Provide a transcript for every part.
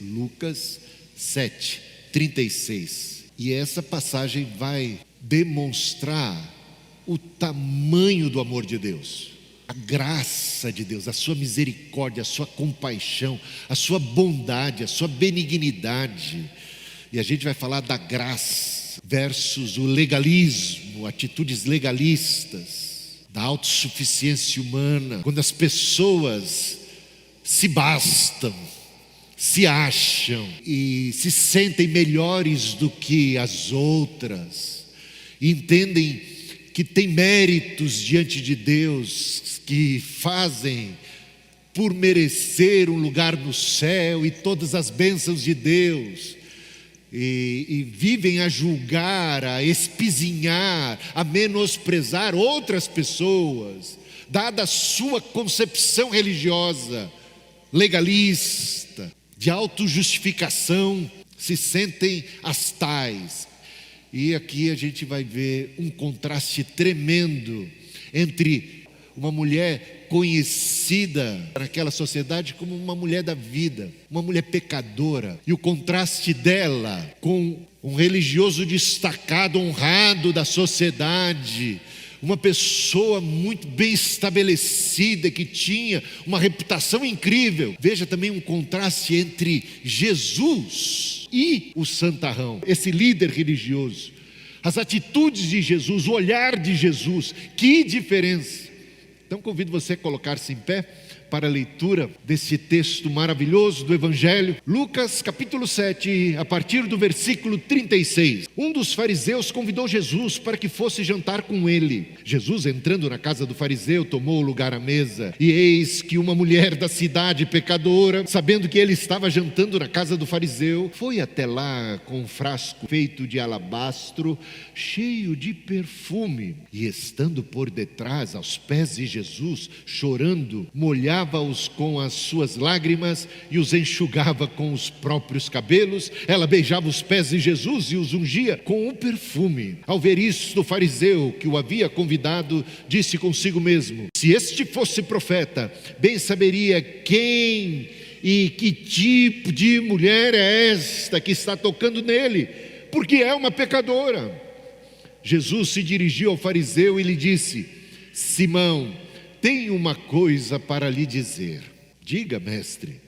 Lucas 7:36. E essa passagem vai demonstrar o tamanho do amor de Deus, a graça de Deus, a sua misericórdia, a sua compaixão, a sua bondade, a sua benignidade. E a gente vai falar da graça versus o legalismo, atitudes legalistas, da autossuficiência humana, quando as pessoas se bastam, se acham e se sentem melhores do que as outras, e entendem que tem méritos diante de Deus, que fazem por merecer um lugar no céu e todas as bênçãos de Deus, e vivem a julgar, a espizinhar, a menosprezar outras pessoas, dada a sua concepção religiosa, legalista, de autojustificação, se sentem as tais. E aqui a gente vai ver um contraste tremendo entre uma mulher conhecida naquela sociedade como uma mulher da vida, uma mulher pecadora, e o contraste dela com um religioso destacado, honrado da sociedade, uma pessoa muito bem estabelecida, que tinha uma reputação incrível. Veja também um contraste entre Jesus e o santarrão, esse líder religioso, as atitudes de Jesus, o olhar de Jesus, que diferença. Então convido você a colocar-se em pé para a leitura desse texto maravilhoso do Evangelho. Lucas capítulo 7, a partir do versículo 36. Um dos fariseus convidou Jesus para que fosse jantar com ele. Jesus, entrando na casa do fariseu, tomou lugar à mesa. E eis que uma mulher da cidade pecadora, sabendo que ele estava jantando na casa do fariseu, foi até lá com um frasco feito de alabastro, cheio de perfume. E estando por detrás, aos pés de Jesus, chorando, molhava-os com as suas lágrimas e os enxugava com os próprios cabelos. Ela beijava os pés de Jesus e os ungia com o perfume. Ao ver isto, o fariseu que o havia convidado disse consigo mesmo: se este fosse profeta, bem saberia quem e que tipo de mulher é esta que está tocando nele, porque é uma pecadora. Jesus se dirigiu ao fariseu e lhe disse: Simão, tenho uma coisa para lhe dizer. Diga, mestre.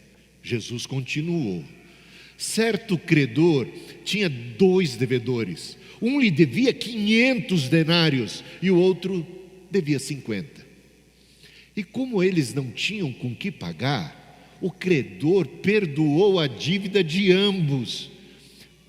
Jesus continuou: certo credor tinha 2 devedores. Um lhe devia 500 denários e o outro devia 50. E como eles não tinham com que pagar, o credor perdoou a dívida de ambos.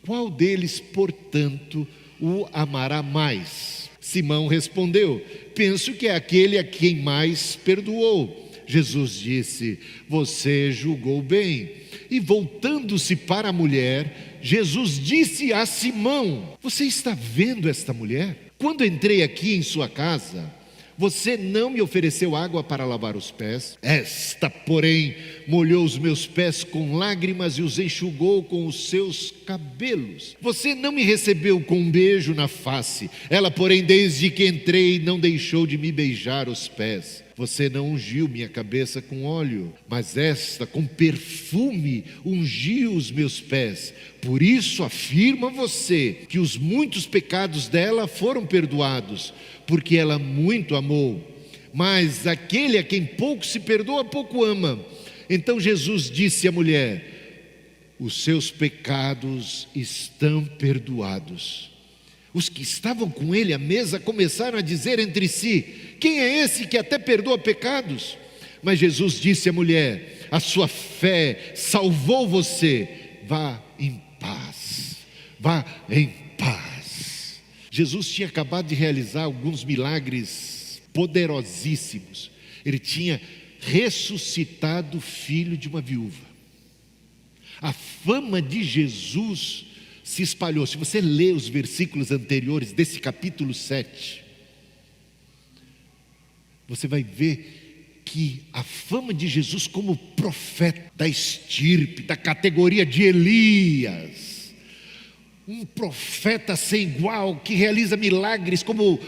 Qual deles, portanto, o amará mais? Simão respondeu: penso que é aquele a quem mais perdoou. Jesus disse: você julgou bem. E voltando-se para a mulher, Jesus disse a Simão: você está vendo esta mulher? Quando entrei aqui em sua casa, você não me ofereceu água para lavar os pés. Esta, porém, molhou os meus pés com lágrimas e os enxugou com os seus cabelos. Você não me recebeu com um beijo na face. Ela, porém, desde que entrei, não deixou de me beijar os pés. Você não ungiu minha cabeça com óleo, mas esta com perfume ungiu os meus pés. Por isso afirma você que os muitos pecados dela foram perdoados, porque ela muito amou. Mas aquele a quem pouco se perdoa, pouco ama. Então Jesus disse à mulher: os seus pecados estão perdoados. Os que estavam com ele à mesa começaram a dizer entre si: quem é esse que até perdoa pecados? Mas Jesus disse à mulher: a sua fé salvou você, vá em paz, vá em paz. Jesus tinha acabado de realizar alguns milagres poderosíssimos. Ele tinha ressuscitado o filho de uma viúva. A fama de Jesus se espalhou. Se você lê os versículos anteriores desse capítulo 7, você vai ver que a fama de Jesus como profeta da estirpe, da categoria de Elias, um profeta sem igual, que realiza milagres como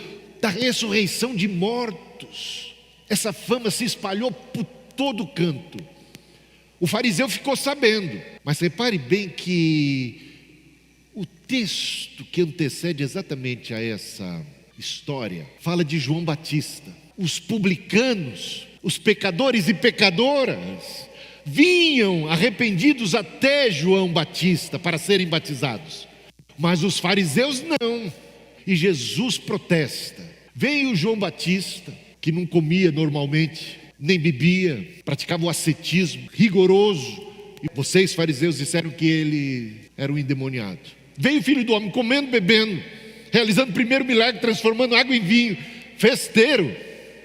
da ressurreição de mortos, essa fama se espalhou por todo canto. O fariseu ficou sabendo, mas repare bem que o texto que antecede exatamente a essa história fala de João Batista. Os publicanos, os pecadores e pecadoras vinham arrependidos até João Batista para serem batizados, mas os fariseus não. E Jesus protesta. Veio João Batista, que não comia normalmente, nem bebia, praticava o ascetismo rigoroso, e vocês fariseus disseram que ele era um endemoniado. Veio o Filho do Homem comendo, bebendo, realizando o primeiro milagre, transformando água em vinho, festeiro,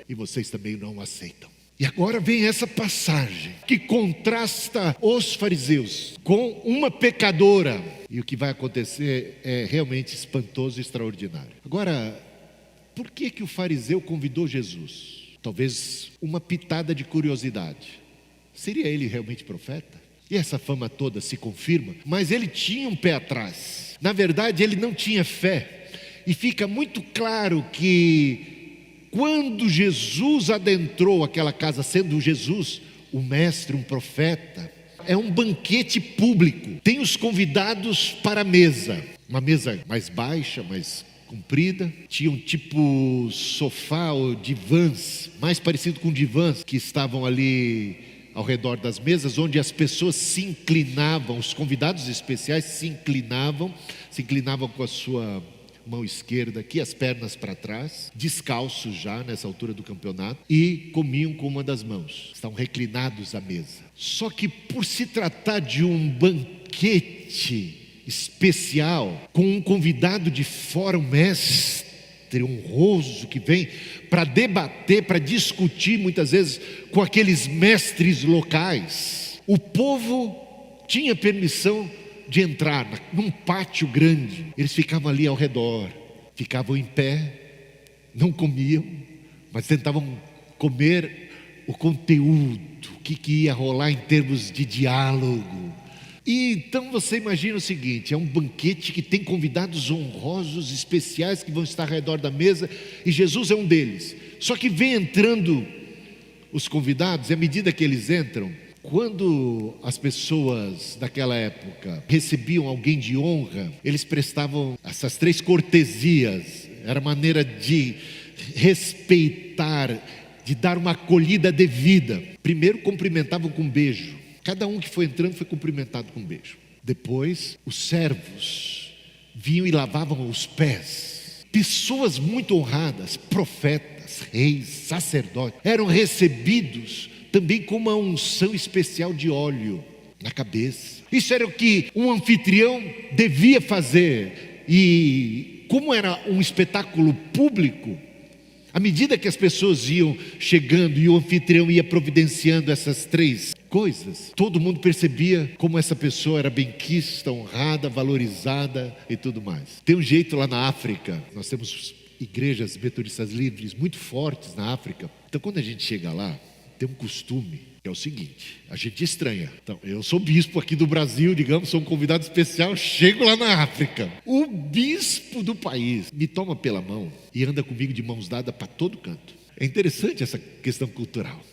e vocês também não o aceitam. E agora vem essa passagem que contrasta os fariseus com uma pecadora, e o que vai acontecer é realmente espantoso e extraordinário. Agora, por que o fariseu convidou Jesus? Talvez uma pitada de curiosidade. Seria ele realmente profeta? E essa fama toda se confirma, mas ele tinha um pé atrás. Na verdade, ele não tinha fé. E fica muito claro que quando Jesus adentrou aquela casa, sendo Jesus o mestre, um profeta, é um banquete público. Tem os convidados para a mesa. Uma mesa mais baixa, mais comprida. Tinha um tipo sofá ou divãs, mais parecido com divãs, que estavam ali ao redor das mesas, onde as pessoas se inclinavam, os convidados especiais se inclinavam com a sua mão esquerda aqui, as pernas para trás, descalços já nessa altura do campeonato, e comiam com uma das mãos. Estavam reclinados à mesa. Só que por se tratar de um banquete especial, com um convidado de fora, um mestre honroso que vem para debater, para discutir muitas vezes com aqueles mestres locais, o povo tinha permissão de entrar num pátio grande. Eles ficavam ali ao redor, ficavam em pé, não comiam, mas tentavam comer o conteúdo, o que ia rolar em termos de diálogo. E então você imagina o seguinte: é um banquete que tem convidados honrosos, especiais, que vão estar ao redor da mesa, e Jesus é um deles. Só que vem entrando os convidados, e à medida que eles entram, quando as pessoas daquela época recebiam alguém de honra, eles prestavam essas 3 cortesias. Era maneira de respeitar, de dar uma acolhida devida. Primeiro cumprimentavam com um beijo. Cada um que foi entrando foi cumprimentado com um beijo. Depois, os servos vinham e lavavam os pés. Pessoas muito honradas, profetas, reis, sacerdotes, eram recebidos também com uma unção especial de óleo na cabeça. Isso era o que um anfitrião devia fazer. E como era um espetáculo público, à medida que as pessoas iam chegando e o anfitrião ia providenciando essas 3 coisas, todo mundo percebia como essa pessoa era benquista, honrada, valorizada e tudo mais. Tem um jeito lá na África, nós temos igrejas metodistas livres muito fortes na África. Então quando a gente chega lá, tem um costume, que é o seguinte: a gente estranha. Então, eu sou bispo aqui do Brasil, digamos, sou um convidado especial, chego lá na África. O bispo do país me toma pela mão e anda comigo de mãos dadas para todo canto. É interessante essa questão cultural.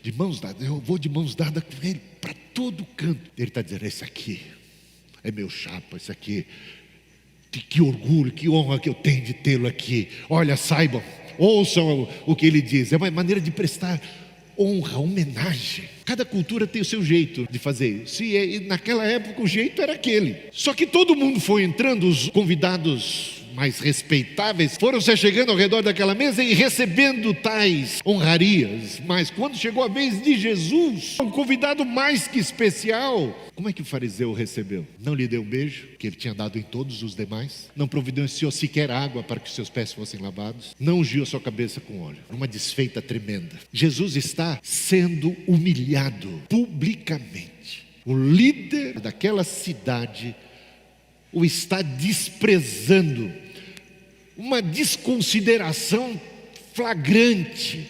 De mãos dadas, eu vou de mãos dadas com ele para todo canto. Ele está dizendo: esse aqui é meu chapa, esse aqui, que orgulho, que honra que eu tenho de tê-lo aqui. Olha, saibam, ouçam o que ele diz. É uma maneira de prestar honra, homenagem. Cada cultura tem o seu jeito de fazer isso. E naquela época o jeito era aquele. Só que todo mundo foi entrando, os convidados mais respeitáveis foram se chegando ao redor daquela mesa e recebendo tais honrarias. Mas quando chegou a vez de Jesus, um convidado mais que especial, como é que o fariseu o recebeu? Não lhe deu um beijo, que ele tinha dado em todos os demais. Não providenciou sequer água para que seus pés fossem lavados. Não ungiu a sua cabeça com óleo. Uma desfeita tremenda. Jesus está sendo humilhado publicamente. O líder daquela cidade o está desprezando. Uma desconsideração flagrante,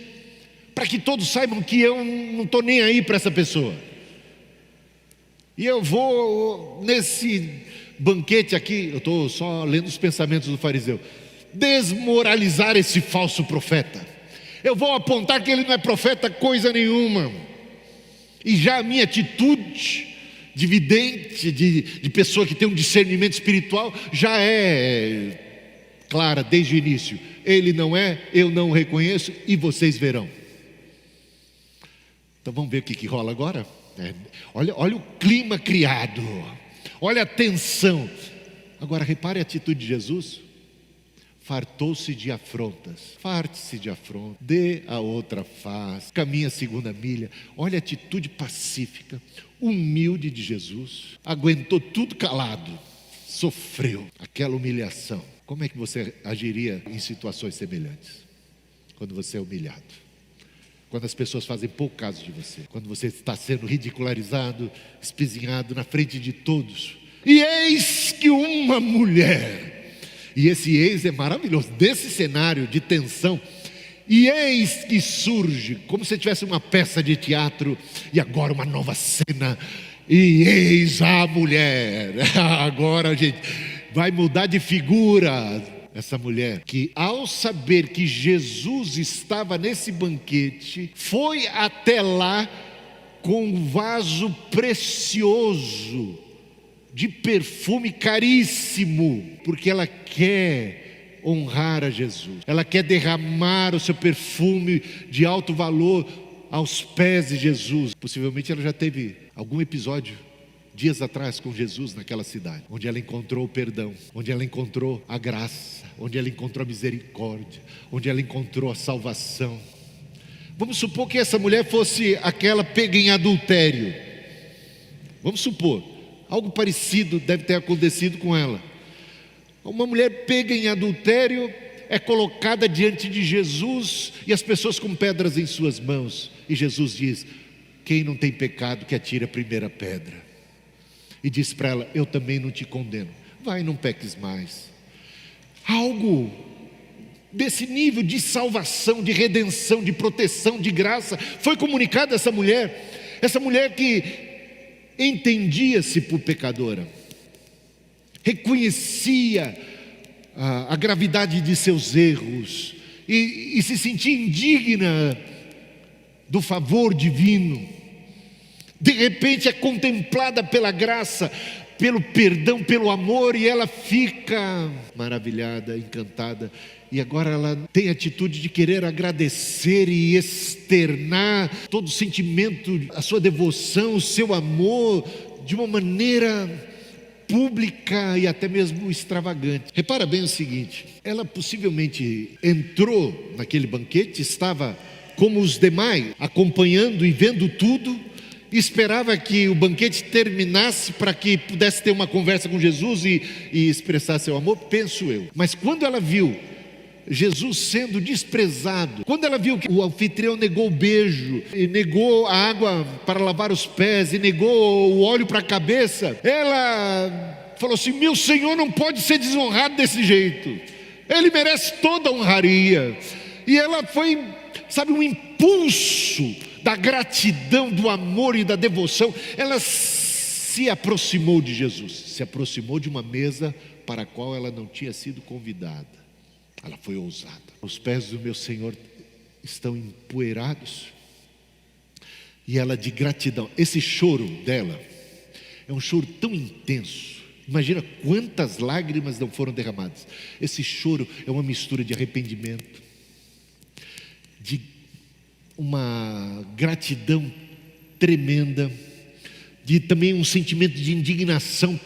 para que todos saibam que eu não estou nem aí para essa pessoa. E eu vou nesse banquete aqui, eu estou só lendo os pensamentos do fariseu, desmoralizar esse falso profeta. Eu vou apontar que ele não é profeta coisa nenhuma. E já a minha atitude de vidente, de pessoa que tem um discernimento espiritual, já é clara desde o início. Ele não é, eu não o reconheço e vocês verão. Então vamos ver o que rola agora? Olha o clima criado, olha a tensão. Agora repare a atitude de Jesus. Fartou-se de afrontas, farte-se de afrontas, dê a outra face, caminha a segunda milha. Olha a atitude pacífica, humilde de Jesus. Aguentou tudo calado, sofreu aquela humilhação. Como é que você agiria em situações semelhantes? Quando você é humilhado, quando as pessoas fazem pouco caso de você, quando você está sendo ridicularizado, espizinhado na frente de todos. E eis que uma mulher... E esse eis é maravilhoso, desse cenário de tensão. E eis que surge, como se tivesse uma peça de teatro, e agora uma nova cena. E eis a mulher. Agora a gente vai mudar de figura. Essa mulher que, ao saber que Jesus estava nesse banquete, foi até lá com um vaso precioso de perfume caríssimo, porque ela quer honrar a Jesus, ela quer derramar o seu perfume de alto valor aos pés de Jesus. Possivelmente ela já teve algum episódio dias atrás com Jesus naquela cidade, onde ela encontrou o perdão, onde ela encontrou a graça, onde ela encontrou a misericórdia, onde ela encontrou a salvação. Vamos supor que essa mulher fosse aquela pega em adultério. Vamos supor. Algo parecido deve ter acontecido com ela. Uma mulher pega em adultério é colocada diante de Jesus e as pessoas com pedras em suas mãos. E Jesus diz: quem não tem pecado que atire a primeira pedra. E diz para ela: eu também não te condeno. Vai, não peques mais. Algo desse nível de salvação, de redenção, de proteção, de graça foi comunicado a essa mulher. Essa mulher que entendia-se por pecadora, reconhecia a gravidade de seus erros e se sentia indigna do favor divino. De repente é contemplada pela graça, pelo perdão, pelo amor, e ela fica maravilhada, encantada. E agora ela tem a atitude de querer agradecer e externar todo o sentimento, a sua devoção, o seu amor, de uma maneira pública e até mesmo extravagante. Repara bem o seguinte: ela possivelmente entrou naquele banquete, estava como os demais, acompanhando e vendo tudo, esperava que o banquete terminasse para que pudesse ter uma conversa com Jesus e expressar seu amor, penso eu. Mas quando ela viu Jesus sendo desprezado, quando ela viu que o anfitrião negou o beijo, e negou a água para lavar os pés, e negou o óleo para a cabeça, ela falou assim: meu Senhor não pode ser desonrado desse jeito, Ele merece toda a honraria. E ela foi, sabe, um impulso da gratidão, do amor e da devoção. Ela se aproximou de Jesus, se aproximou de uma mesa para a qual ela não tinha sido convidada. Ela foi ousada. Os pés do meu Senhor estão empoeirados. E ela, de gratidão, esse choro dela é um choro tão intenso. Imagina quantas lágrimas não foram derramadas. Esse choro é uma mistura de arrependimento, de uma gratidão tremenda, de também um sentimento de indignação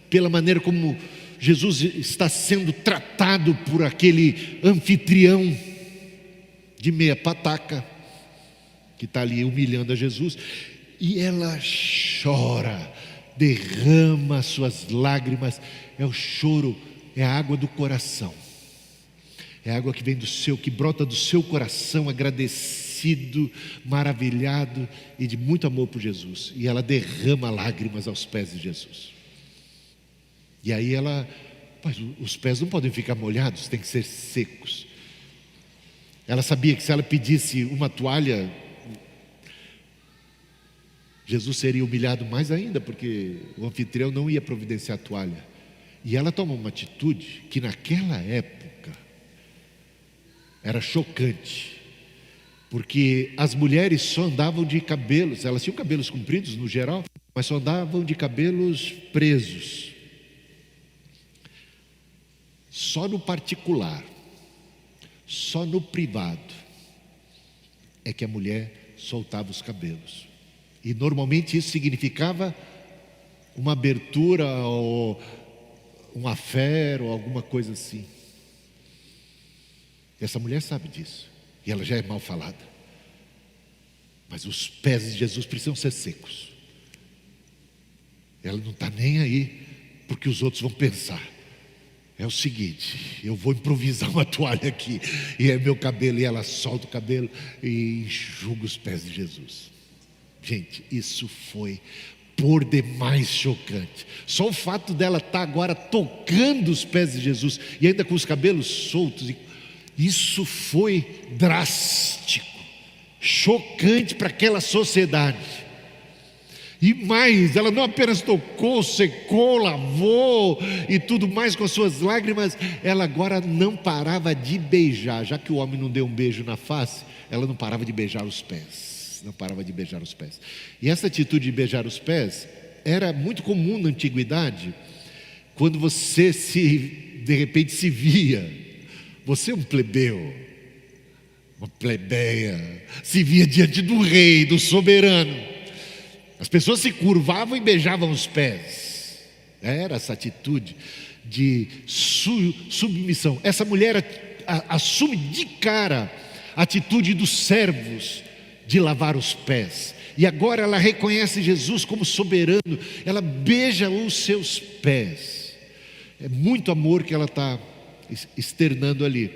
pela maneira como Jesus está sendo tratado por aquele anfitrião de meia pataca, que está ali humilhando a Jesus. E ela chora, derrama suas lágrimas. É o choro, é a água do coração, é a água que vem do seu, que brota do seu coração, agradecido, maravilhado e de muito amor por Jesus. E ela derrama lágrimas aos pés de Jesus. E aí ela, mas os pés não podem ficar molhados, tem que ser secos. Ela sabia que se ela pedisse uma toalha, Jesus seria humilhado mais ainda, porque o anfitrião não ia providenciar a toalha. E ela toma uma atitude que naquela época era chocante, porque as mulheres só andavam de cabelos, elas tinham cabelos compridos no geral, mas só andavam de cabelos presos. Só no particular, só no privado, é que a mulher soltava os cabelos. E normalmente isso significava uma abertura ou um affair ou alguma coisa assim. Essa mulher sabe disso, e ela já é mal falada. Mas os pés de Jesus precisam ser secos. Ela não está nem aí porque os outros vão pensar. É o seguinte, eu vou improvisar uma toalha aqui, e é meu cabelo, e ela solta o cabelo e enxuga os pés de Jesus. Gente, isso foi por demais chocante. Só o fato dela estar agora tocando os pés de Jesus, e ainda com os cabelos soltos, isso foi drástico, chocante para aquela sociedade. E mais, ela não apenas tocou, secou, lavou e tudo mais com as suas lágrimas, ela agora não parava de beijar. Já que o homem não deu um beijo na face, ela não parava de beijar os pés. Não parava de beijar os pés. E essa atitude de beijar os pés era muito comum na antiguidade, quando você de repente se via, você é um plebeu, uma plebeia, se via diante do rei, do soberano. As pessoas se curvavam e beijavam os pés. Era essa atitude de submissão. Essa mulher assume de cara a atitude dos servos de lavar os pés. E agora ela reconhece Jesus como soberano. Ela beija os seus pés. É muito amor que ela está externando ali.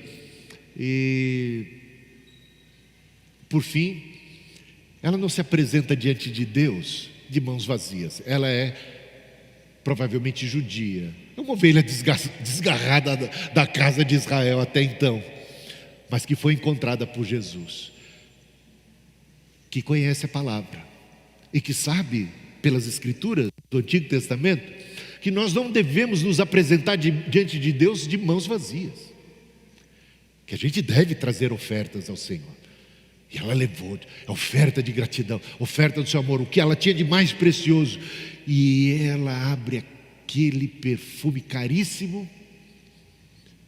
E por fim, ela não se apresenta diante de Deus de mãos vazias. Ela é provavelmente judia, uma ovelha desgarrada da casa de Israel até então, mas que foi encontrada por Jesus, que conhece a palavra e que sabe pelas escrituras do Antigo Testamento que nós não devemos nos apresentar diante de Deus de mãos vazias, que a gente deve trazer ofertas ao Senhor. E ela levou a oferta de gratidão, oferta do seu amor, o que ela tinha de mais precioso. E ela abre aquele perfume caríssimo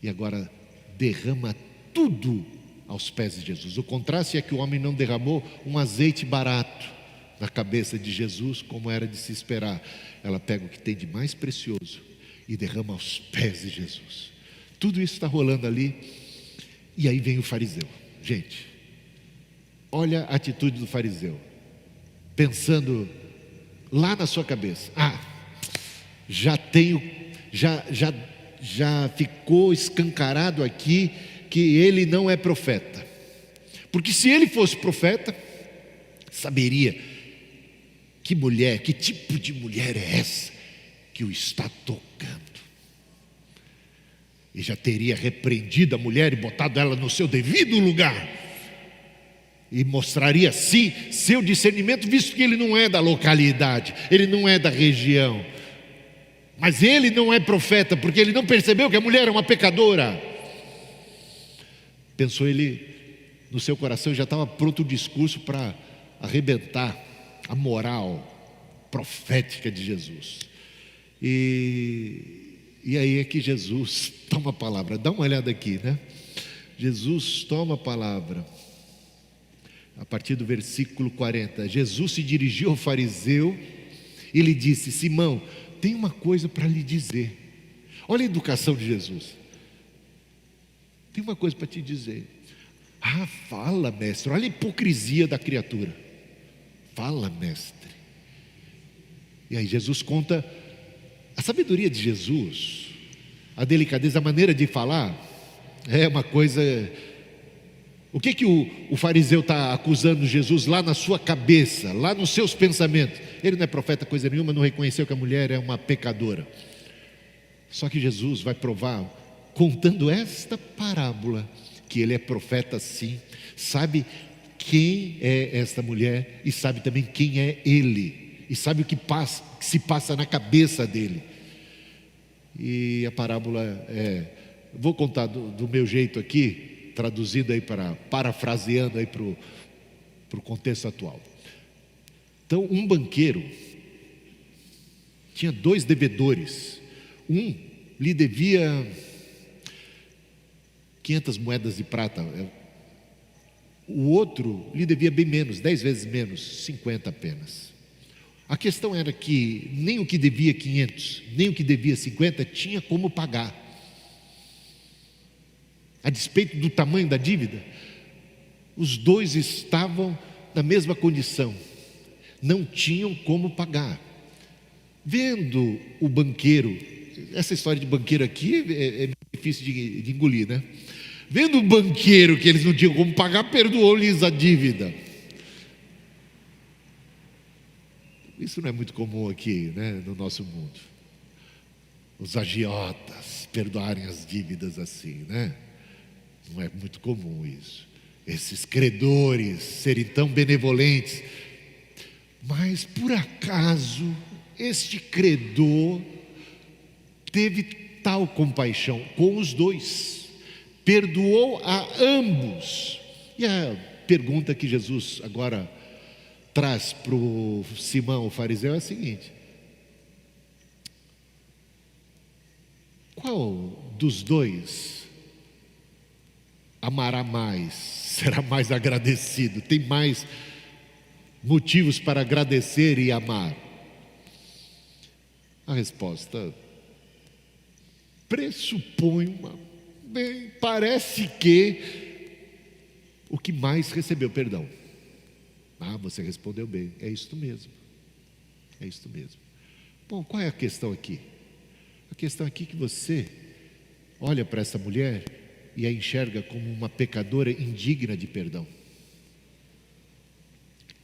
e agora derrama tudo aos pés de Jesus. O contraste é que o homem não derramou um azeite barato na cabeça de Jesus, como era de se esperar. Ela pega o que tem de mais precioso e derrama aos pés de Jesus. Tudo isso está rolando ali. E aí vem o fariseu. Gente, olha a atitude do fariseu, pensando lá na sua cabeça: já ficou escancarado aqui que ele não é profeta, porque se ele fosse profeta, saberia que mulher, que tipo de mulher é essa que o está tocando, e já teria repreendido a mulher e botado ela no seu devido lugar, e mostraria sim seu discernimento, visto que ele não é da localidade, ele não é da região. Mas ele não é profeta, porque ele não percebeu que a mulher é uma pecadora. Pensou ele no seu coração, já estava pronto o discurso para arrebentar a moral profética de Jesus. E aí é que Jesus toma a palavra. Dá uma olhada aqui, né? Jesus toma a palavra. A partir do versículo 40, Jesus se dirigiu ao fariseu e lhe disse: Simão, tem uma coisa para lhe dizer. Olha a educação de Jesus. Tem uma coisa para te dizer. Fala, mestre. Olha a hipocrisia da criatura. Fala, mestre. E aí Jesus conta a sabedoria de Jesus, a delicadeza, a maneira de falar. É uma coisa. O que o fariseu está acusando Jesus lá na sua cabeça, lá nos seus pensamentos? Ele não é profeta coisa nenhuma, não reconheceu que a mulher é uma pecadora. Só que Jesus vai provar, contando esta parábola, que ele é profeta sim, sabe quem é esta mulher e sabe também quem é ele, e sabe o que se passa na cabeça dele. E a parábola vou contar do meu jeito aqui, traduzindo aí parafraseando aí para o contexto atual. Então, um banqueiro tinha 2 devedores. Um lhe devia 500 moedas de prata. O outro lhe devia bem menos, 10 vezes menos, 50 apenas. A questão era que nem o que devia 500, nem o que devia 50 tinha como pagar. A despeito do tamanho da dívida, os 2 estavam na mesma condição, não tinham como pagar. Vendo o banqueiro, essa história de banqueiro aqui é difícil de engolir, né? Vendo o banqueiro que eles não tinham como pagar, perdoou-lhes a dívida. Isso não é muito comum aqui, né, no nosso mundo. Os agiotas perdoarem as dívidas assim, né? Não é muito comum isso. Esses credores serem tão benevolentes. Mas por acaso, este credor teve tal compaixão com os 2, perdoou a ambos. E a pergunta que Jesus agora traz para o Simão, o fariseu, é a seguinte: qual dos 2 amará mais, será mais agradecido, tem mais motivos para agradecer e amar? A resposta pressupõe parece que o que mais recebeu perdão. Você respondeu bem, é isto mesmo. É isto mesmo. Bom, qual é a questão aqui? A questão aqui é que você olha para essa mulher e a enxerga como uma pecadora indigna de perdão.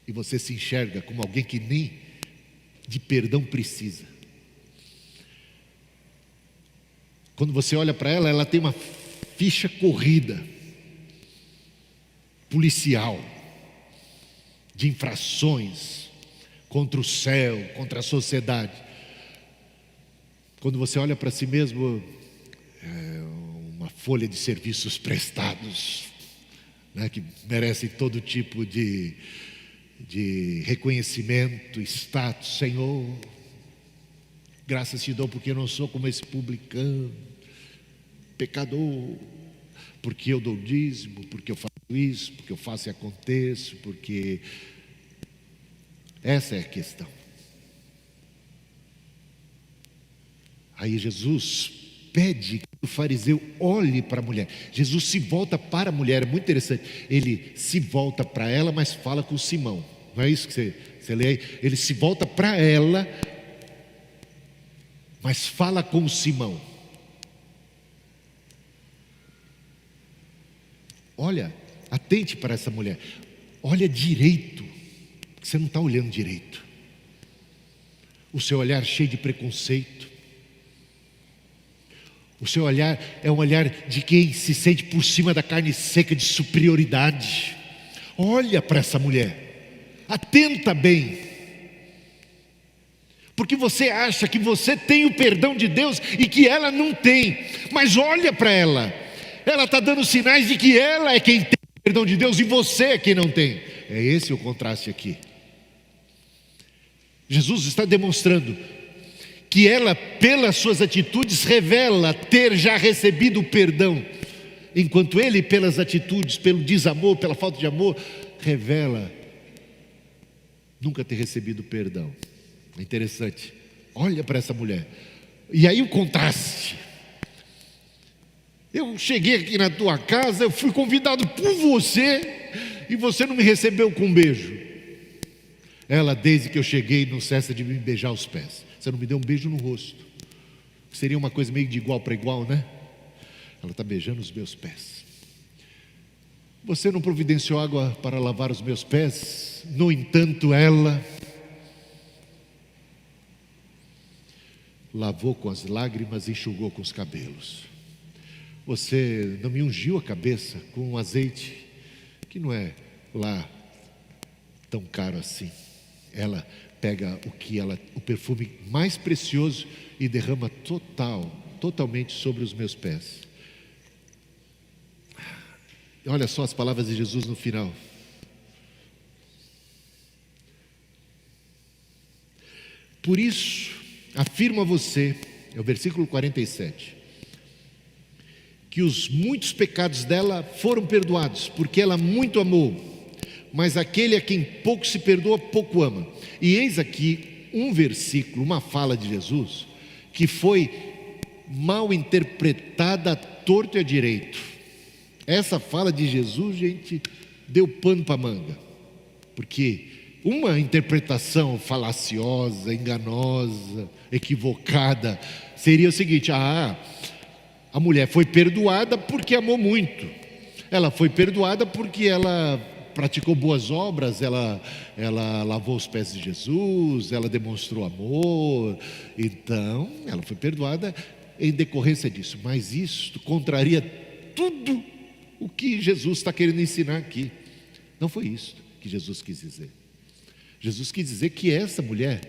E você se enxerga como alguém que nem de perdão precisa. Quando você olha para ela, ela tem uma ficha corrida, policial, de infrações contra o céu, contra a sociedade. Quando você olha para si mesmo, é uma folha de serviços prestados, né, que merecem todo tipo de reconhecimento, status. Senhor, graças te dou porque eu não sou como esse publicano, pecador, porque eu dou dízimo, porque eu faço isso, porque eu faço e aconteço, porque essa é a questão. Aí Jesus pede que o fariseu olhe para a mulher. Jesus se volta para a mulher, é muito interessante. Ele se volta para ela, mas fala com Simão. Não é isso que você lê aí? Ele se volta para ela, mas fala com Simão. Olha, atente para essa mulher. Olha direito, você não está olhando direito. O seu olhar cheio de preconceito. O seu olhar é um olhar de quem se sente por cima da carne seca, de superioridade. Olha para essa mulher, atenta bem, porque você acha que você tem o perdão de Deus e que ela não tem. Mas olha para ela, ela está dando sinais de que ela é quem tem o perdão de Deus e você é quem não tem. É esse o contraste aqui. Jesus está demonstrando que ela, pelas suas atitudes, revela ter já recebido o perdão, enquanto ele, pelas atitudes, pelo desamor, pela falta de amor, revela nunca ter recebido perdão. É interessante. Olha para essa mulher. E aí o contraste. Eu cheguei aqui na tua casa, eu fui convidado por você e você não me recebeu com um beijo. Ela, desde que eu cheguei, não cessa de me beijar os pés. Você não me deu um beijo no rosto. Seria uma coisa meio de igual para igual, né? Ela está beijando os meus pés. Você não providenciou água para lavar os meus pés. No entanto, ela lavou com as lágrimas e enxugou com os cabelos. Você não me ungiu a cabeça com um azeite que não é lá tão caro assim. Ela pega o perfume mais precioso e derrama totalmente sobre os meus pés. Olha só as palavras de Jesus no final. Por isso, afirmo a você, é o versículo 47, que os muitos pecados dela foram perdoados, porque ela muito amou. Mas aquele a quem pouco se perdoa, pouco ama. E eis aqui um versículo, uma fala de Jesus, que foi mal interpretada à torto e à direito. Essa fala de Jesus, gente, deu pano para manga. Porque uma interpretação falaciosa, enganosa, equivocada, seria o seguinte: a mulher foi perdoada porque amou muito. Ela foi perdoada porque ela praticou boas obras, ela lavou os pés de Jesus, ela demonstrou amor, então ela foi perdoada em decorrência disso. Mas isso contraria tudo o que Jesus está querendo ensinar aqui. Não foi isso que Jesus quis dizer. Jesus quis dizer que essa mulher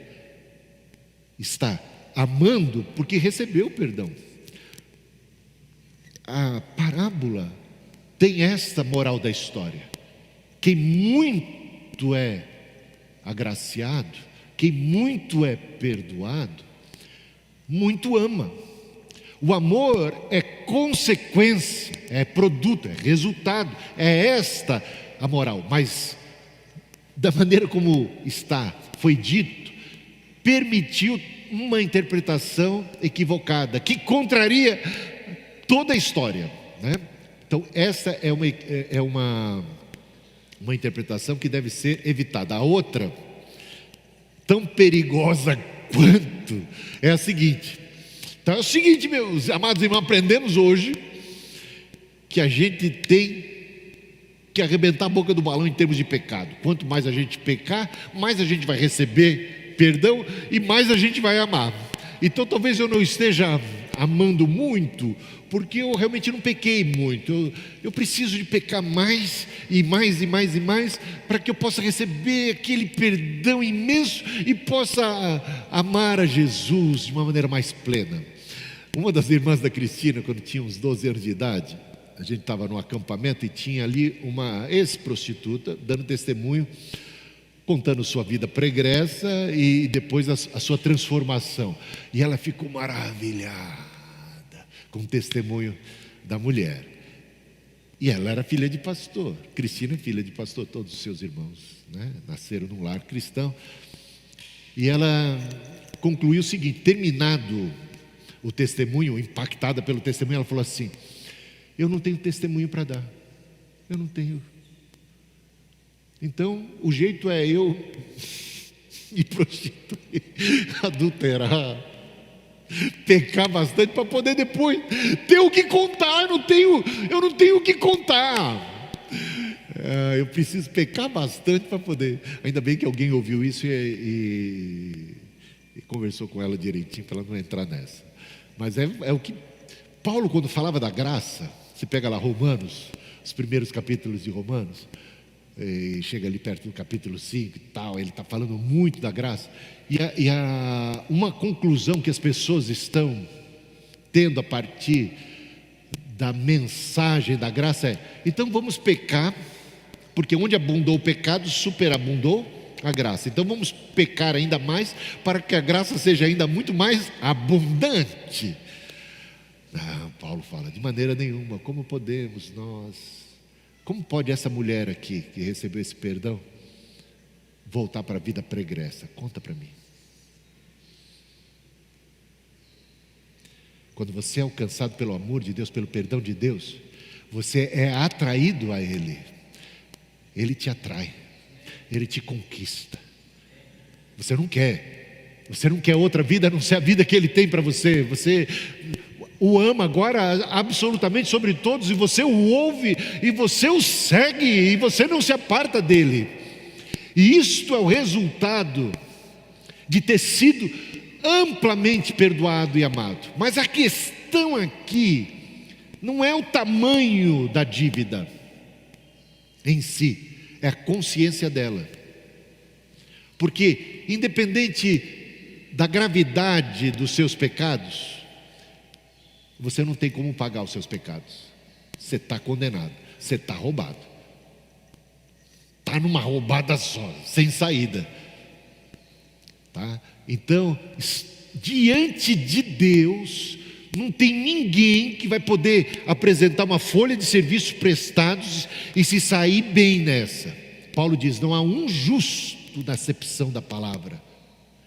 está amando porque recebeu perdão. A parábola tem esta moral da história: quem muito é agraciado, quem muito é perdoado, muito ama. O amor é consequência, é produto, é resultado, é esta a moral. Mas da maneira como foi dito, permitiu uma interpretação equivocada, que contraria toda a história, né? Então essa é uma interpretação que deve ser evitada. A outra, tão perigosa quanto, é a seguinte. Então é o seguinte, meus amados irmãos, aprendemos hoje que a gente tem que arrebentar a boca do balão em termos de pecado. Quanto mais a gente pecar, mais a gente vai receber perdão e mais a gente vai amar. Então talvez eu não esteja amando muito, porque eu realmente não pequei muito. Eu preciso de pecar mais e mais e mais e mais, para que eu possa receber aquele perdão imenso e possa amar a Jesus de uma maneira mais plena. Uma das irmãs da Cristina, quando tinha uns 12 anos de idade, a gente estava num acampamento e tinha ali uma ex-prostituta dando testemunho, contando sua vida pregressa e depois a sua transformação. E ela ficou maravilhada com o testemunho da mulher. E ela era filha de pastor. Cristina é filha de pastor, todos os seus irmãos, né, nasceram num lar cristão. E ela concluiu o seguinte: terminado o testemunho, impactada pelo testemunho, ela falou assim: eu não tenho testemunho para dar, eu não tenho. Então o jeito é eu me prostituir, adulterar, pecar bastante, para poder depois ter o que contar. Eu não tenho o que contar. Eu preciso pecar bastante para poder. Ainda bem que alguém ouviu isso e conversou com ela direitinho, para ela não entrar nessa. Mas é o que Paulo, quando falava da graça, você pega lá Romanos, os primeiros capítulos de Romanos, e chega ali perto do capítulo 5 e tal, ele está falando muito da graça. E uma conclusão que as pessoas estão tendo a partir da mensagem da graça é: então vamos pecar, porque onde abundou o pecado, superabundou a graça. Então vamos pecar ainda mais, para que a graça seja ainda muito mais abundante. Paulo fala: de maneira nenhuma. Como podemos nós, como pode essa mulher aqui, que recebeu esse perdão, voltar para a vida pregressa? Conta para mim. Quando você é alcançado pelo amor de Deus, pelo perdão de Deus, você é atraído a Ele. Ele te atrai, Ele te conquista. Você não quer outra vida a não ser a vida que Ele tem para você. Você o ama agora absolutamente sobre todos, e você o ouve, e você o segue, e você não se aparta dele. E isto é o resultado de ter sido amplamente perdoado e amado. Mas a questão aqui não é o tamanho da dívida em si, é a consciência dela. Porque independente da gravidade dos seus pecados, você não tem como pagar os seus pecados. Você está condenado. você está roubado. Está numa roubada só, sem saída. Tá? Então, diante de Deus, não tem ninguém que vai poder apresentar uma folha de serviços prestados e se sair bem nessa. Paulo diz: não há um justo na acepção da palavra.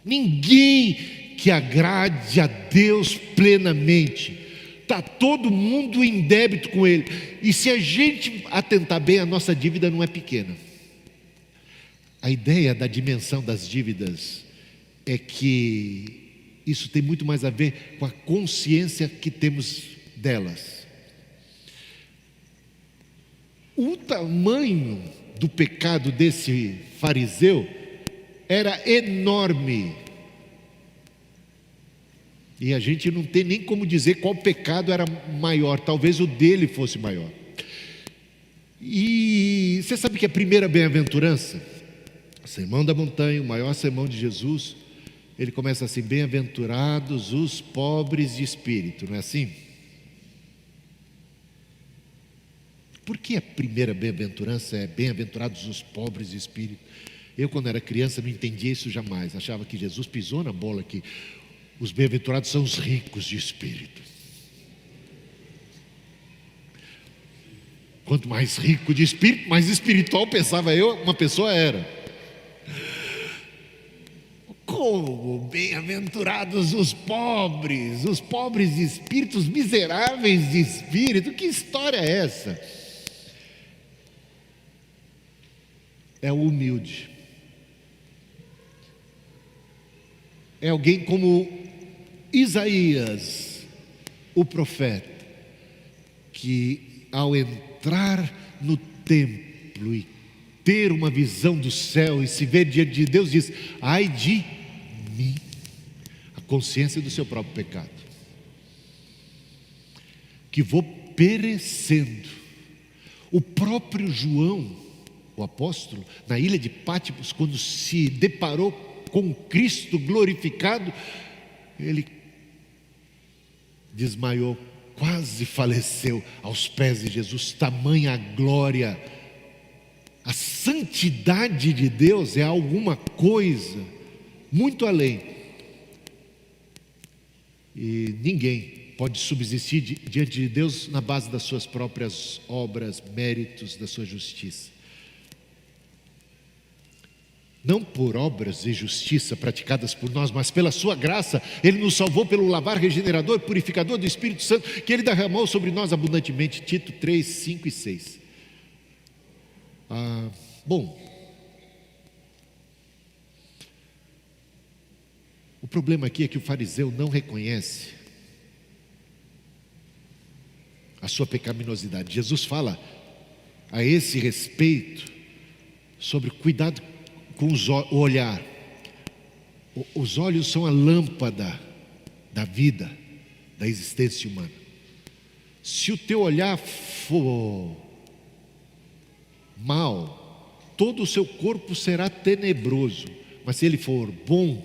Ninguém que agrade a Deus plenamente. Está todo mundo em débito com Ele. E se a gente atentar bem, a nossa dívida não é pequena. A ideia da dimensão das dívidas é que isso tem muito mais a ver com a consciência que temos delas. O tamanho do pecado desse fariseu era enorme. E a gente não tem nem como dizer qual pecado era maior. Talvez o dele fosse maior. E você sabe que a primeira bem-aventurança, o Sermão da Montanha, o maior sermão de Jesus, ele começa assim: bem-aventurados os pobres de espírito, não é assim? Por que a primeira bem-aventurança é bem-aventurados os pobres de espírito? Eu, quando era criança, não entendia isso jamais. Achava que Jesus pisou na bola, que os bem-aventurados são os ricos de espírito. Quanto mais rico de espírito, mais espiritual, pensava eu, uma pessoa era. Como bem-aventurados os pobres de espírito, os miseráveis de espírito. Que história é essa? É o humilde. É alguém como Isaías, o profeta, que ao entrar no templo e ter uma visão do céu e se ver diante de Deus, diz: ai de mim, a consciência do seu próprio pecado, que vou perecendo. O próprio João, o apóstolo, na ilha de Patmos, quando se deparou com Cristo glorificado, ele desmaiou, quase faleceu aos pés de Jesus. Tamanha a glória. A santidade de Deus é alguma coisa muito além. E ninguém pode subsistir diante de Deus na base das suas próprias obras, méritos, da sua justiça. Não por obras de justiça praticadas por nós, mas pela sua graça. Ele nos salvou pelo lavar regenerador, purificador do Espírito Santo, que Ele derramou sobre nós abundantemente. Tito 3, 5 e 6. Bom, o problema aqui é que o fariseu não reconhece a sua pecaminosidade. Jesus fala a esse respeito sobre cuidado com o olhar. Os olhos são a lâmpada da vida, da existência humana. Se o teu olhar for mal, todo o seu corpo será tenebroso. Mas se ele for bom,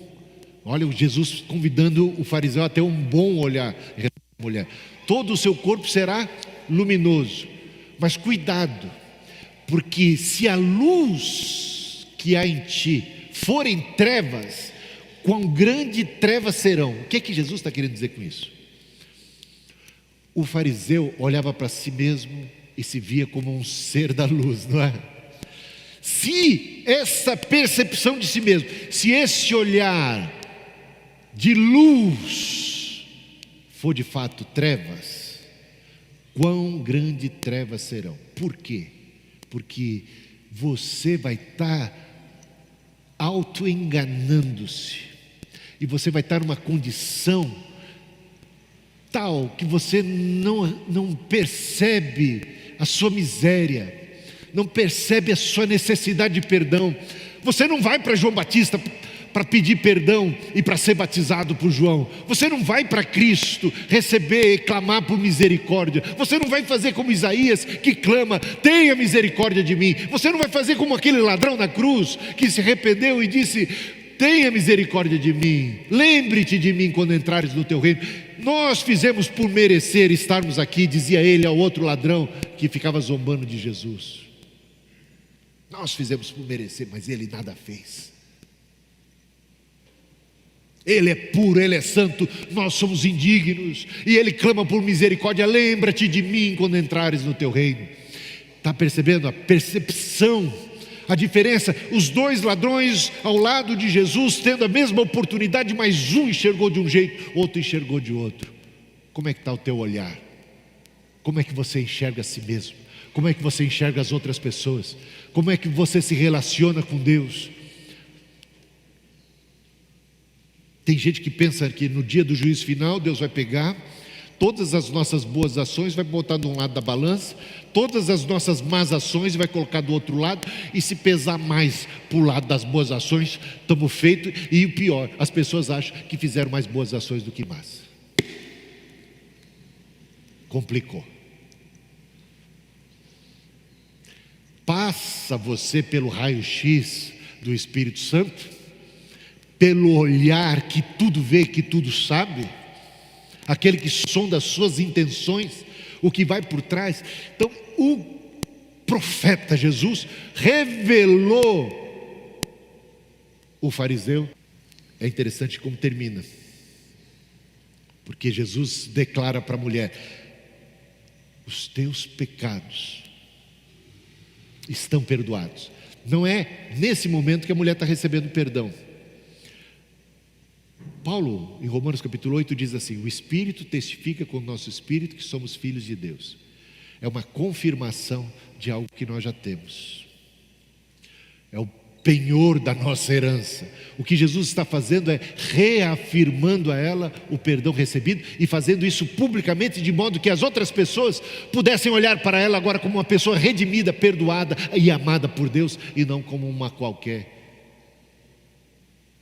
olha Jesus convidando o fariseu a ter um bom olhar, mulher. Todo o seu corpo será luminoso. Mas cuidado, porque se a luz que há em ti forem trevas, quão grande trevas serão. O que é que Jesus está querendo dizer com isso? O fariseu olhava para si mesmo e se via como um ser da luz, não é? Se essa percepção de si mesmo, se esse olhar de luz for de fato trevas, quão grande trevas serão. Por quê? Porque você vai estar auto-enganando-se, e você vai estar numa condição tal que você não percebe a sua miséria, não percebe a sua necessidade de perdão. Você não vai para João Batista para pedir perdão e para ser batizado por João. Você não vai para Cristo receber e clamar por misericórdia. Você não vai fazer como Isaías, que clama: tenha misericórdia de mim. Você não vai fazer como aquele ladrão na cruz, que se arrependeu e disse: tenha misericórdia de mim, lembre-te de mim quando entrares no teu reino. Nós fizemos por merecer estarmos aqui, dizia ele ao outro ladrão que ficava zombando de Jesus. Nós fizemos por merecer, mas ele nada fez. Ele é puro, ele é santo, nós somos indignos. E ele clama por misericórdia: lembra-te de mim quando entrares no teu reino. Está percebendo a percepção, a diferença? Os dois ladrões ao lado de Jesus, tendo a mesma oportunidade, mas um enxergou de um jeito, outro enxergou de outro. Como é que está o teu olhar? Como é que você enxerga a si mesmo? Como é que você enxerga as outras pessoas? Como é que você se relaciona com Deus? Tem gente que pensa que no dia do juízo final Deus vai pegar todas as nossas boas ações, vai botar de um lado da balança, todas as nossas más ações vai colocar do outro lado, e se pesar mais para o lado das boas ações, estamos feitos. E o pior, as pessoas acham que fizeram mais boas ações do que más. Complicou. Passa você pelo raio-x do Espírito Santo, pelo olhar que tudo vê, que tudo sabe, aquele que sonda as suas intenções, o que vai por trás. Então o profeta Jesus revelou o fariseu. É interessante como termina, porque Jesus declara para a mulher: os teus pecados estão perdoados. Não é nesse momento que a mulher está recebendo perdão. Paulo, em Romanos capítulo 8, diz assim: o Espírito testifica com o nosso Espírito que somos filhos de Deus. É uma confirmação de algo que nós já temos. É o penhor da nossa herança. O que Jesus está fazendo é reafirmando a ela o perdão recebido, e fazendo isso publicamente, de modo que as outras pessoas pudessem olhar para ela agora como uma pessoa redimida, perdoada e amada por Deus, e não como uma qualquer.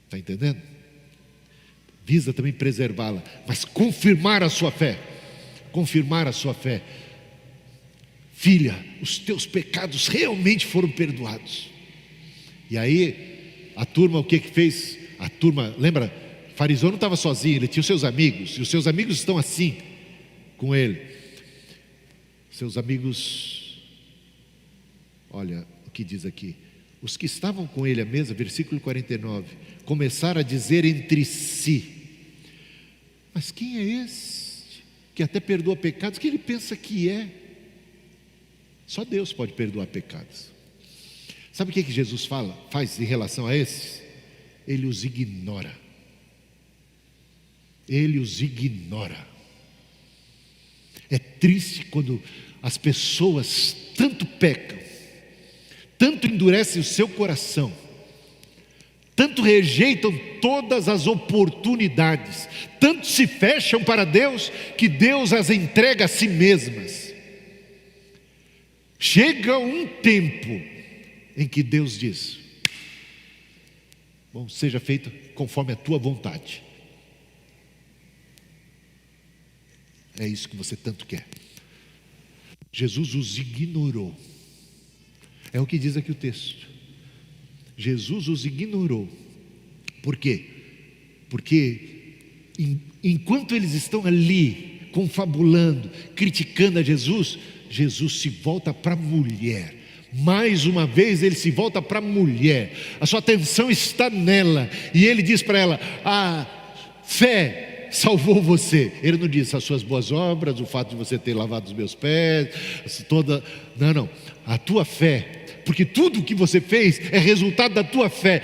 Está entendendo? Visa também preservá-la, mas confirmar a sua fé. Confirmar a sua fé. Filha, os teus pecados realmente foram perdoados. E aí a turma, o que fez? A turma, lembra? O fariseu não estava sozinho, ele tinha os seus amigos, e os seus amigos estão assim com ele. Seus amigos, olha o que diz aqui: os que estavam com ele à mesa, versículo 49, começaram a dizer entre si: mas quem é esse que até perdoa pecados? Que ele pensa que é? Só Deus pode perdoar pecados. Sabe o que Jesus faz em relação a esses? Ele os ignora. Ele os ignora. É triste quando as pessoas tanto pecam, tanto endurecem o seu coração, tanto rejeitam todas as oportunidades, tanto se fecham para Deus, que Deus as entrega a si mesmas. Chega um tempo em que Deus diz: bom, seja feito conforme a tua vontade. É isso que você tanto quer. Jesus os ignorou. É o que diz aqui o texto. Jesus os ignorou. Por quê? Porque enquanto eles estão ali confabulando, criticando a Jesus, Jesus se volta para a mulher. Mais uma vez ele se volta para a mulher. A sua atenção está nela, e ele diz para ela: a fé salvou você. Ele não diz as suas boas obras, o fato de você ter lavado os meus pés, toda... Não, a tua fé. Porque tudo o que você fez é resultado da tua fé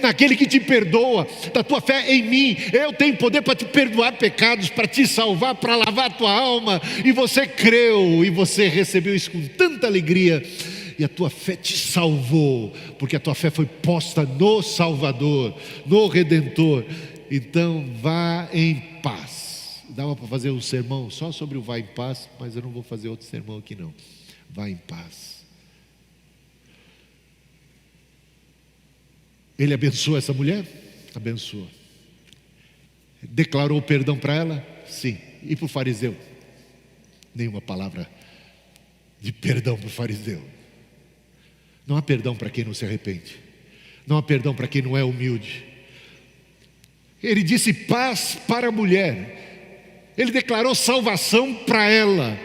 naquele que te perdoa, da tua fé em mim. Eu tenho poder para te perdoar pecados, para te salvar, para lavar a tua alma. E você creu, e você recebeu isso com tanta alegria, e a tua fé te salvou, porque a tua fé foi posta no Salvador, no Redentor. Então vá em paz. Dava para fazer um sermão só sobre o vá em paz, mas eu não vou fazer outro sermão aqui não. Vá em paz. Ele abençoou essa mulher? Abençoou. Declarou perdão para ela? Sim. E para o fariseu? Nenhuma palavra de perdão para o fariseu. Não há perdão para quem não se arrepende. Não há perdão para quem não é humilde. Ele disse paz para a mulher. Ele declarou salvação para ela.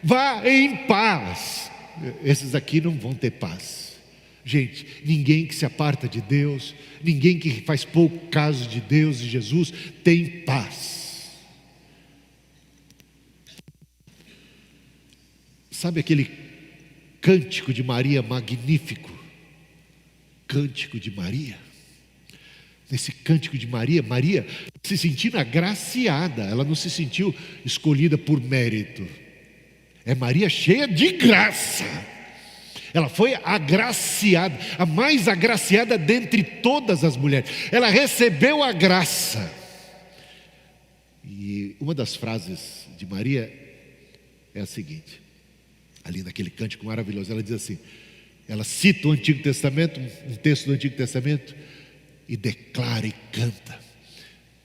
Vá em paz. Esses aqui não vão ter paz. Gente, ninguém que se aparta de Deus, ninguém que faz pouco caso de Deus e Jesus, tem paz. Sabe aquele cântico de Maria magnífico? Cântico de Maria. Nesse cântico de Maria, Maria se sentindo agraciada, ela não se sentiu escolhida por mérito. É Maria cheia de graça. Ela foi agraciada, a mais agraciada dentre todas as mulheres. Ela recebeu a graça. E uma das frases de Maria é a seguinte, ali naquele cântico maravilhoso, ela diz assim, ela cita o Antigo Testamento, um texto do Antigo Testamento, e declara e canta: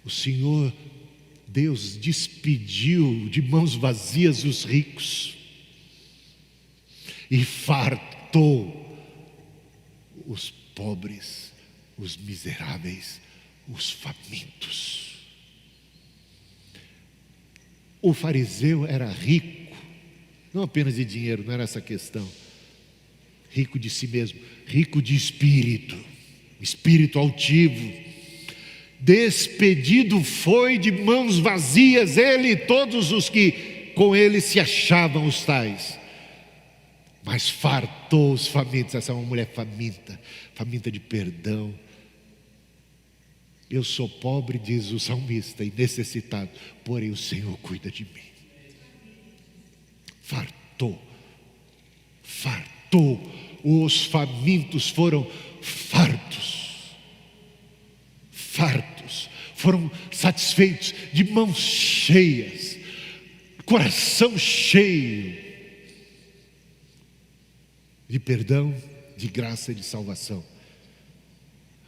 o Senhor Deus despediu de mãos vazias os ricos e fartou os pobres, os miseráveis, os famintos. O fariseu era rico, não apenas de dinheiro, não era essa a questão. Rico de si mesmo, rico de espírito, espírito altivo. Despedido foi de mãos vazias ele e todos os que com ele se achavam os tais. Mas fartou os famintos. Essa é uma mulher faminta, faminta de perdão. Eu sou pobre, diz o salmista, e necessitado, porém o Senhor cuida de mim. Fartou. Os famintos foram fartos. Foram satisfeitos, de mãos cheias, coração cheio de perdão, de graça e de salvação.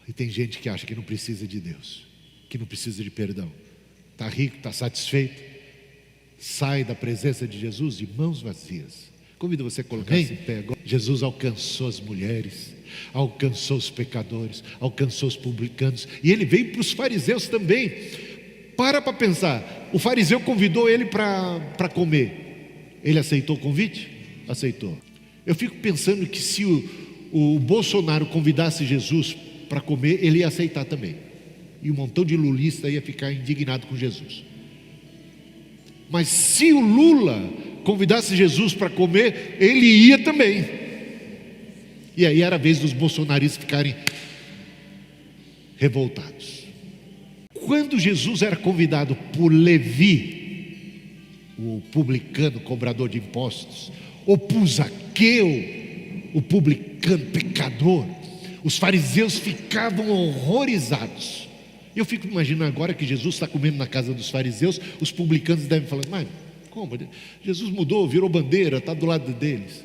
E tem gente que acha que não precisa de Deus, que não precisa de perdão. Está rico, está satisfeito, sai da presença de Jesus de mãos vazias. Convido você a colocar-se em pé agora. Jesus alcançou as mulheres, alcançou os pecadores, alcançou os publicanos, e ele veio para os fariseus também. Para pensar, o fariseu convidou ele para comer, ele aceitou o convite? Aceitou. Eu fico pensando que se o Bolsonaro convidasse Jesus para comer, ele ia aceitar também, e um montão de lulista ia ficar indignado com Jesus. Mas se o Lula convidasse Jesus para comer, ele ia também. E aí era a vez dos bolsonaristas ficarem revoltados. Quando Jesus era convidado por Levi, o publicano, cobrador de impostos, ou por Zaqueu, o publicano, pecador, os fariseus ficavam horrorizados. Eu fico imaginando agora que Jesus está comendo na casa dos fariseus, os publicanos devem falar: mas como? Jesus mudou, virou bandeira, está do lado deles.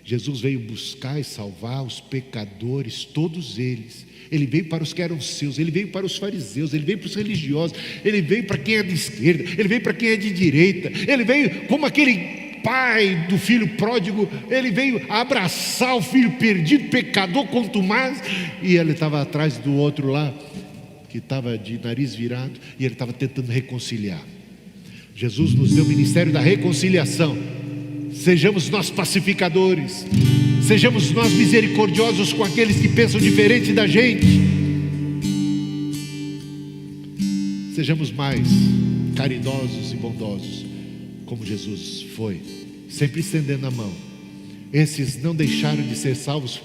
Jesus veio buscar e salvar os pecadores, todos eles. Ele veio para os que eram seus, ele veio para os fariseus, ele veio para os religiosos, ele veio para quem é de esquerda, ele veio para quem é de direita, ele veio como aquele pai do filho pródigo, ele veio abraçar o filho perdido, pecador, contumaz, e ele estava atrás do outro lá, que estava de nariz virado, e ele estava tentando reconciliar. Jesus nos deu o ministério da reconciliação. Sejamos nós pacificadores, sejamos nós misericordiosos com aqueles que pensam diferente da gente, sejamos mais caridosos e bondosos, como Jesus foi, sempre estendendo a mão. Esses não deixaram de ser salvos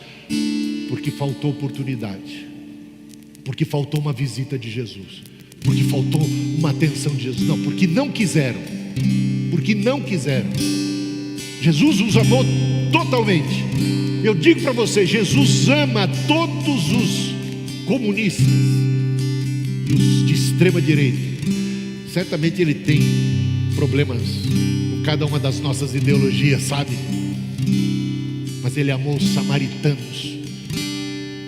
porque faltou oportunidade, porque faltou uma visita de Jesus, porque faltou uma atenção de Jesus. Não, porque não quiseram. Jesus os amou totalmente. Eu digo para você, Jesus ama todos os comunistas e os de extrema direita. Certamente ele tem problemas com cada uma das nossas ideologias, sabe? Mas ele amou os samaritanos,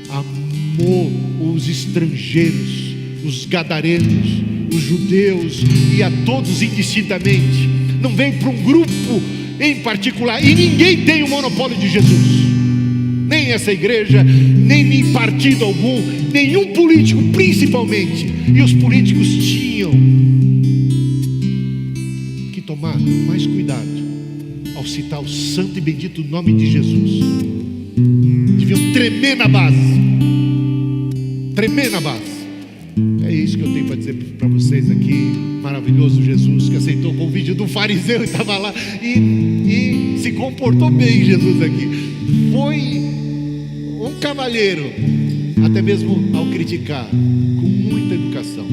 amou os estrangeiros, os gadarenos, os judeus, e a todos indistintamente. Não veio para um grupo em particular, e ninguém tem o monopólio de Jesus, nem essa igreja, nem partido algum, nenhum político principalmente. E os políticos tinham mais cuidado ao citar o santo e bendito nome de Jesus. Deviam tremer na base. Tremer na base. É isso que eu tenho para dizer para vocês aqui. Maravilhoso Jesus, que aceitou o convite do fariseu e estava lá e se comportou bem. Jesus aqui foi um cavalheiro, até mesmo ao criticar, com muita educação.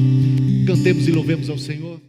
Cantemos e louvemos ao Senhor.